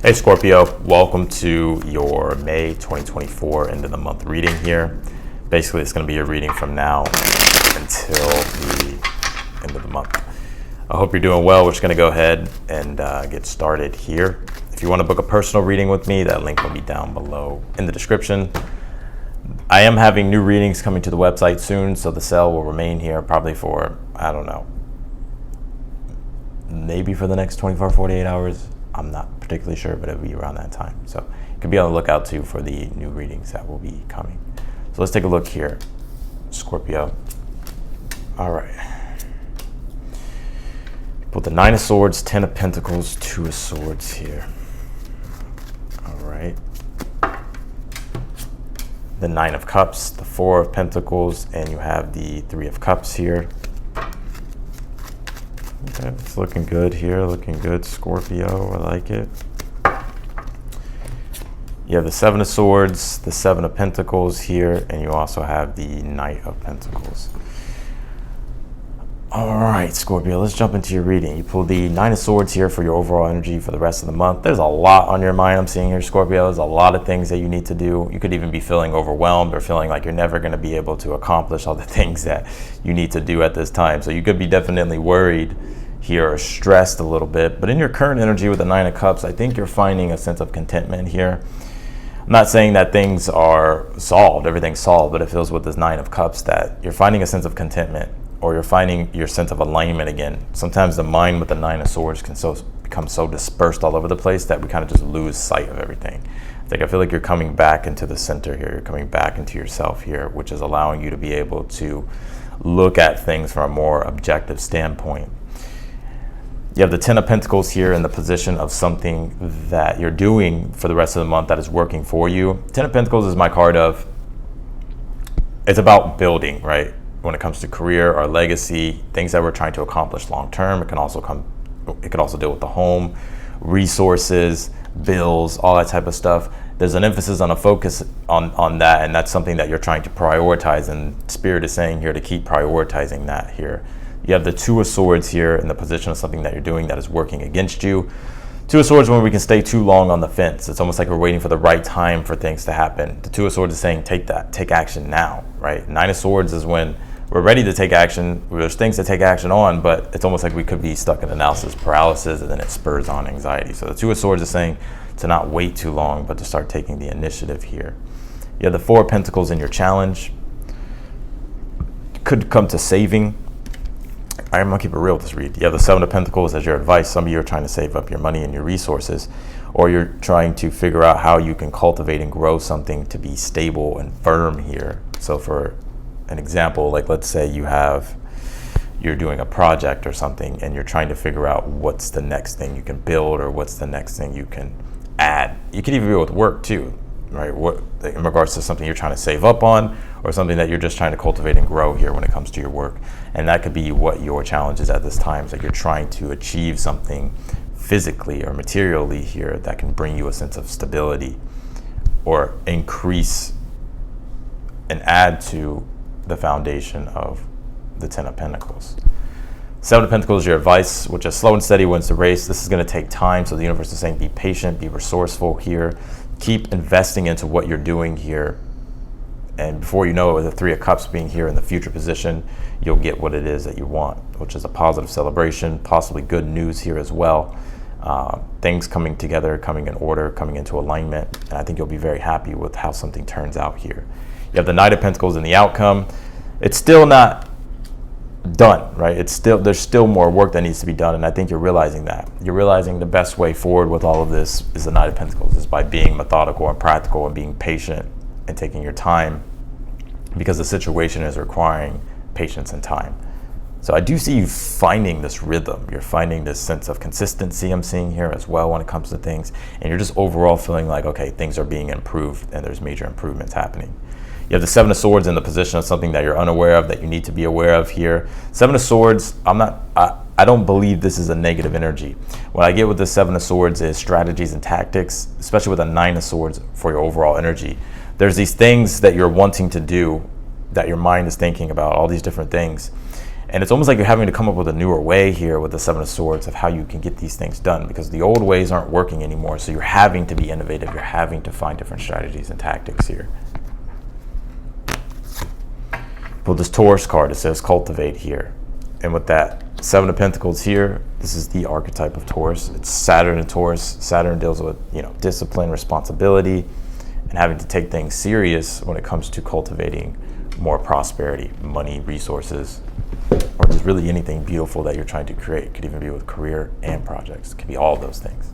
Hey Scorpio, welcome to your May 2024 end of the month reading here. Basically, it's going to be a reading from now until the end of the month. I hope you're doing well. We're just going to go ahead and get started here. If you want to book a personal reading with me, that link will be down below in the description. I am having new readings coming to the website soon, so the sale will remain here probably for, I don't know, maybe for the next 24, 48 hours. I'm not particularly sure, but it'll be around that time. So you can be on the lookout too for the new readings that will be coming. So let's take a look here, Scorpio. All right. Put the Nine of Swords, Ten of Pentacles, Two of Swords here. All right. The Nine of Cups, the Four of Pentacles, and you have the Three of Cups here. Okay, it's looking good here, looking good, Scorpio, I like it. You have the Seven of Swords, the Seven of Pentacles here, and you also have the Knight of Pentacles. All right, Scorpio, let's jump into your reading. You pulled the Nine of Swords here for your overall energy for the rest of the month. There's a lot on your mind I'm seeing here, Scorpio. There's a lot of things that you need to do. You could even be feeling overwhelmed or feeling like you're never going to be able to accomplish all the things that you need to do at this time. So you could be definitely worried here or stressed a little bit. But in your current energy with the Nine of Cups, I think you're finding a sense of contentment here. I'm not saying that things are solved, everything's solved, but it feels with this Nine of Cups that you're finding a sense of contentment, or you're finding your sense of alignment again. Sometimes the mind with the Nine of Swords can become so dispersed all over the place that we kind of just lose sight of everything. I feel like you're coming back into the center here. You're coming back into yourself here, which is allowing you to be able to look at things from a more objective standpoint. You have the Ten of Pentacles here in the position of something that you're doing for the rest of the month that is working for you. Ten of Pentacles is my card of, it's about building, right? When it comes to career or legacy, things that we're trying to accomplish long term. It could also deal with the home, resources, bills, all that type of stuff. There's an emphasis on a focus on that, and that's something that you're trying to prioritize, and Spirit is saying here to keep prioritizing that here. You have the Two of Swords here in the position of something that you're doing that is working against you. Two of Swords, when we can stay too long on the fence. It's almost like we're waiting for the right time for things to happen. The Two of Swords is saying take action now, right? Nine of Swords is when we're ready to take action. There's things to take action on, but it's almost like we could be stuck in analysis paralysis, and then it spurs on anxiety. So the Two of Swords is saying to not wait too long, but to start taking the initiative here. You have the Four of Pentacles in your challenge. Could come to saving. I'm gonna keep it real with this read. You have the Seven of Pentacles as your advice. Some of you are trying to save up your money and your resources, or you're trying to figure out how you can cultivate and grow something to be stable and firm here. So for an example, like let's say you're doing a project or something, and you're trying to figure out what's the next thing you can build, or what's the next thing you can add. You can even do it with work too, right? What in regards to something you're trying to save up on, or something that you're just trying to cultivate and grow here when it comes to your work. And that could be what your challenge is at this time, is that you're trying to achieve something physically or materially here that can bring you a sense of stability, or increase and add to the foundation of the Ten of Pentacles. Seven of Pentacles is your advice, which is slow and steady wins the race. This is going to take time, so the universe is saying be patient, be resourceful here. Keep investing into what you're doing here. And before you know it, with the Three of Cups being here in the future position, you'll get what it is that you want, which is a positive celebration, possibly good news here as well. Things coming together, coming in order, coming into alignment. And I think you'll be very happy with how something turns out here. You have the Knight of Pentacles in the outcome. It's still not done, right? There's still more work that needs to be done, and I think you're realizing that. You're realizing the best way forward with all of this is the Knight of Pentacles, is by being methodical and practical and being patient and taking your time, because the situation is requiring patience and time. So I do see you finding this rhythm. You're finding this sense of consistency I'm seeing here as well when it comes to things, and you're just overall feeling like, okay, things are being improved and there's major improvements happening. You have the Seven of Swords in the position of something that you're unaware of, that you need to be aware of here. Seven of Swords, I don't believe this is a negative energy. What I get with the Seven of Swords is strategies and tactics, especially with a Nine of Swords for your overall energy. There's these things that you're wanting to do, that your mind is thinking about, all these different things. And it's almost like you're having to come up with a newer way here with the Seven of Swords of how you can get these things done, because the old ways aren't working anymore. So you're having to be innovative. You're having to find different strategies and tactics here. Pull this Taurus card. It says cultivate here. And with that Seven of Pentacles here, this is the archetype of Taurus. It's Saturn and Taurus. Saturn deals with, discipline, responsibility, and having to take things serious when it comes to cultivating more prosperity, money, resources, or just really anything beautiful that you're trying to create. It could even be with career and projects. It could be all of those things.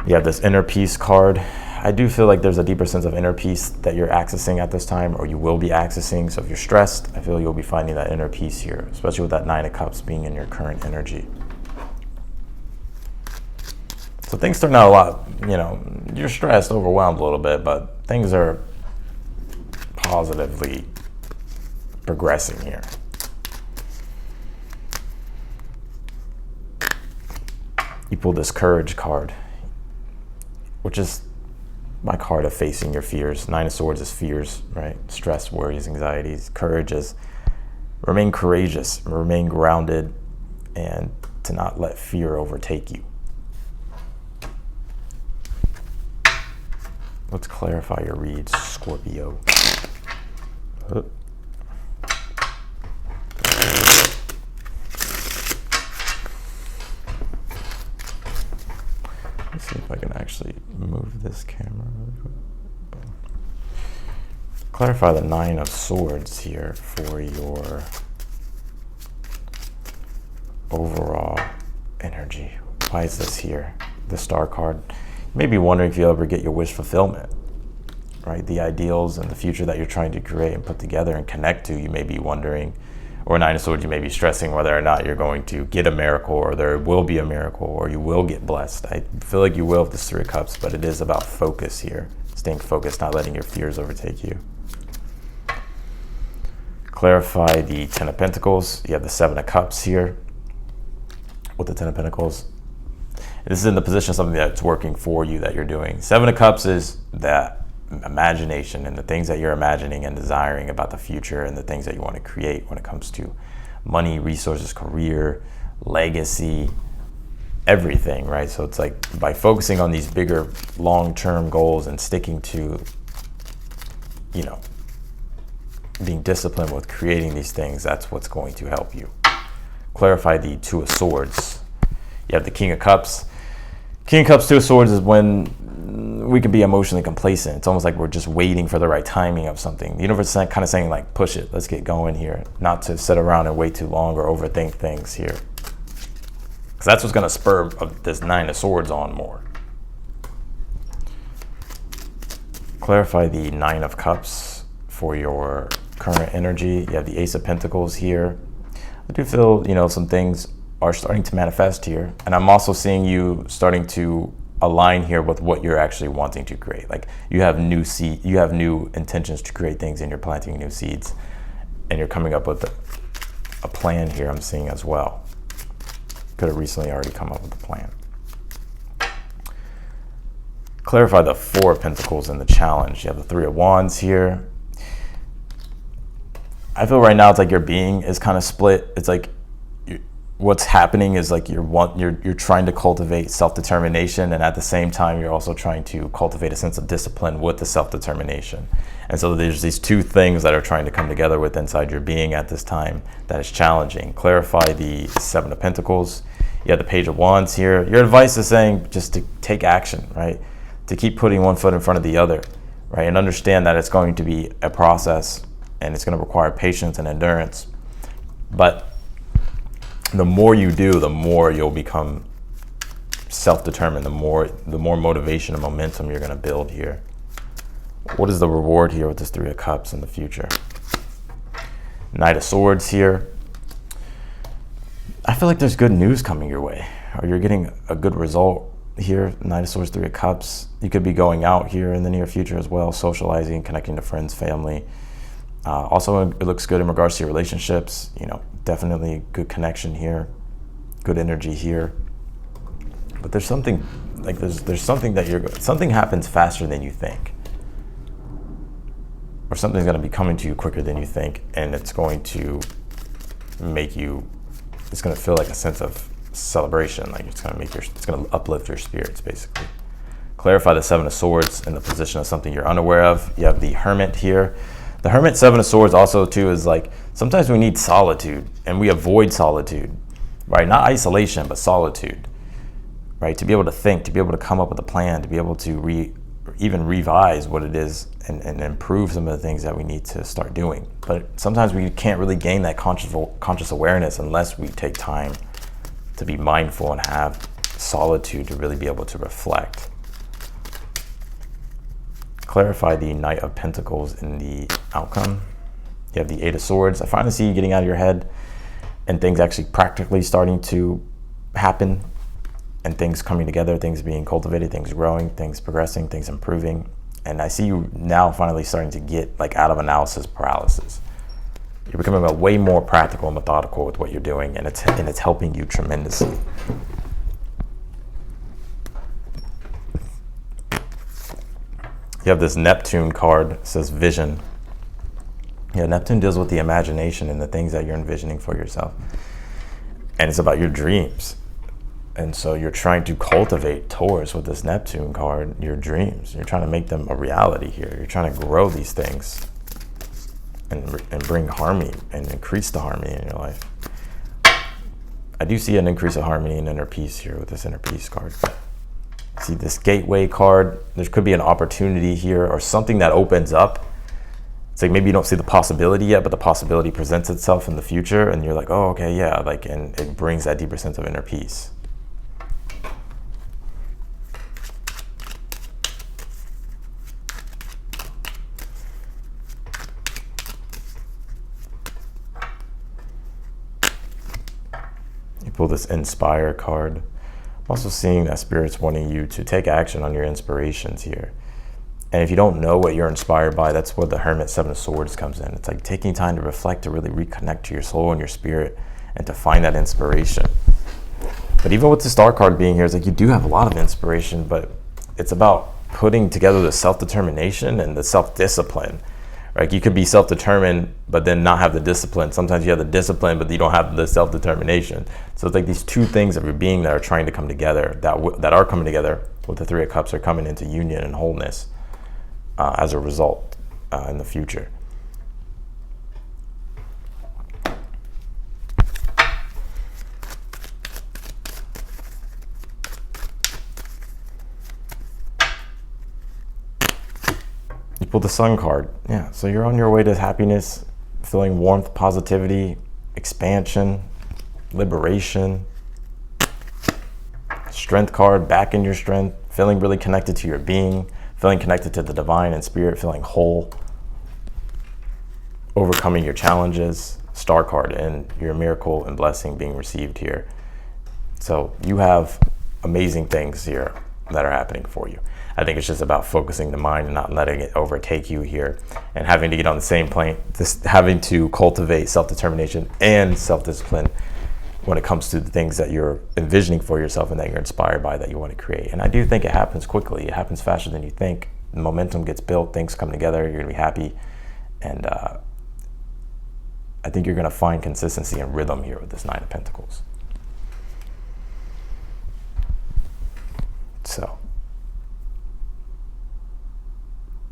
You have this inner peace card. I do feel like there's a deeper sense of inner peace that you're accessing at this time, or you will be accessing. So if you're stressed, I feel you'll be finding that inner peace here, especially with that Nine of Cups being in your current energy. So things turn out a lot, you're stressed, overwhelmed a little bit, but things are positively progressing here. You pull this Courage card, which is my card of facing your fears. Nine of Swords is fears, right? Stress, worries, anxieties. Courage is remain courageous, remain grounded, and to not let fear overtake you. Let's clarify your reads, Scorpio. Let's see if I can actually move this camera really quick. Clarify the Nine of Swords here for your overall energy. Why is this here? The Star card. You may be wondering if you'll ever get your wish fulfillment, right? The ideals and the future that you're trying to create and put together and connect to, you may be wondering, or Nine of Swords, you may be stressing whether or not you're going to get a miracle, or there will be a miracle, or you will get blessed. I feel like you will with this Three of Cups, but it is about focus here. Staying focused, not letting your fears overtake you. Clarify the Ten of Pentacles. You have the Seven of Cups here with the Ten of Pentacles. This is in the position of something that's working for you that you're doing. Seven of Cups is that imagination and the things that you're imagining and desiring about the future and the things that you want to create when it comes to money, resources, career, legacy, everything, right? So it's like by focusing on these bigger long-term goals and sticking to, being disciplined with creating these things, that's what's going to help you. Clarify the Two of Swords. You have the King of Cups. King of Cups, Two of Swords is when we can be emotionally complacent. It's almost like we're just waiting for the right timing of something. The universe is kind of saying, like, push it, let's get going here. Not to sit around and wait too long or overthink things here. Because that's what's going to spur this Nine of Swords on more. Clarify the Nine of Cups for your current energy. You have the Ace of Pentacles here. I do feel, some things are starting to manifest here. And I'm also seeing you starting to align here with what you're actually wanting to create. Like you have new intentions to create things, and you're planting new seeds, and you're coming up with a plan here, I'm seeing as well. Could have recently already come up with a plan. Clarify the Four of Pentacles in the challenge. You have the Three of Wands here. I feel right now it's like your being is kind of split. It's like what's happening is like you're trying to cultivate self-determination, and at the same time you're also trying to cultivate a sense of discipline with the self-determination. And so there's these two things that are trying to come together with inside your being at this time that is challenging. Clarify the Seven of Pentacles. You have the Page of Wands here. Your advice is saying just to take action, right? To keep putting one foot in front of the other, right? And understand that it's going to be a process, and it's going to require patience and endurance. But the more you do, the more you'll become self-determined, the more motivation and momentum you're going to build here. What is the reward here with this Three of Cups in the future? Knight of Swords here. I feel like there's good news coming your way, or you're getting a good result here. Knight of Swords, Three of Cups. You could be going out here in the near future as well, socializing, connecting to friends, family. Also, it looks good in regards to your relationships. Definitely good connection here, good energy here. But there's something something that something happens faster than you think. or something's going to be coming to you quicker than you think, and it's going to make you, it's going to feel like a sense of celebration, like it's going to uplift your spirits, basically. Clarify the Seven of Swords in the position of something you're unaware of. You have the Hermit here. The Hermit, Seven of Swords also too is like, sometimes we need solitude, and we avoid solitude, right? Not isolation, but solitude, right? To be able to think, to be able to come up with a plan, to be able to even revise what it is and improve some of the things that we need to start doing. But sometimes we can't really gain that conscious awareness unless we take time to be mindful and have solitude to really be able to reflect. Clarify the Knight of Pentacles in the outcome. You have the Eight of Swords. I finally see you getting out of your head and things actually practically starting to happen, and things coming together, things being cultivated, things growing, things progressing, things improving. And I see you now finally starting to get like out of analysis paralysis. You're becoming way more practical and methodical with what you're doing, and it's helping you tremendously. You have this Neptune card, it says vision. Yeah, Neptune deals with the imagination and the things that you're envisioning for yourself. And it's about your dreams. And so you're trying to cultivate towards, with this Neptune card, your dreams. You're trying to make them a reality here. You're trying to grow these things and bring harmony and increase the harmony in your life. I do see an increase of harmony and inner peace here with this inner peace card. See this Gateway card, there could be an opportunity here or something that opens up. It's like maybe you don't see the possibility yet, but the possibility presents itself in the future, and you're like, oh, okay, yeah, like, and it brings that deeper sense of inner peace. You pull this Inspire card. I'm also seeing that Spirit's wanting you to take action on your inspirations here. And if you don't know what you're inspired by, that's where the Hermit, Seven of Swords comes in. It's like taking time to reflect, to really reconnect to your soul and your spirit, and to find that inspiration. But even with the Star card being here, it's like you do have a lot of inspiration, but it's about putting together the self-determination and the self-discipline. Right? You could be self-determined, but then not have the discipline. Sometimes you have the discipline, but you don't have the self-determination. So it's like these two things of your being that are trying to come together, that are coming together with the Three of Cups, are coming into union and wholeness as a result in the future. You pull the Sun card. Yeah, so you're on your way to happiness, feeling warmth, positivity, expansion, liberation. Strength card, back in your strength, feeling really connected to your being, feeling connected to the divine and spirit, feeling whole, overcoming your challenges. Star card, and your miracle and blessing being received here. So you have amazing things here that are happening for you. I think it's just about focusing the mind and not letting it overtake you here, and having to get on the same plane, just having to cultivate self-determination and self-discipline when it comes to the things that you're envisioning for yourself and that you're inspired by, that you want to create. And I do think it happens quickly. It happens faster than you think. The momentum gets built, things come together, you're gonna be happy. And I think you're gonna find consistency and rhythm here with this Nine of Pentacles. So,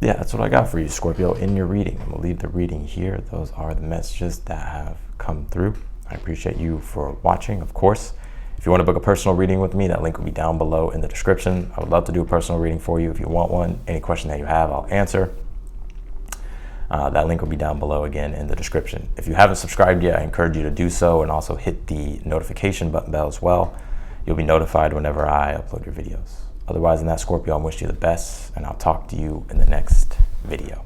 yeah, that's what I got for you, Scorpio, in your reading. I'm gonna leave the reading here. Those are the messages that have come through. I appreciate you for watching, of course. If you want to book a personal reading with me, that link will be down below in the description. I would love to do a personal reading for you if you want one. Any question that you have, I'll answer. That link will be down below again in the description. If you haven't subscribed yet, I encourage you to do so, and also hit the notification bell as well. You'll be notified whenever I upload your videos. Otherwise than that, Scorpio, I'm wishing you the best, and I'll talk to you in the next video.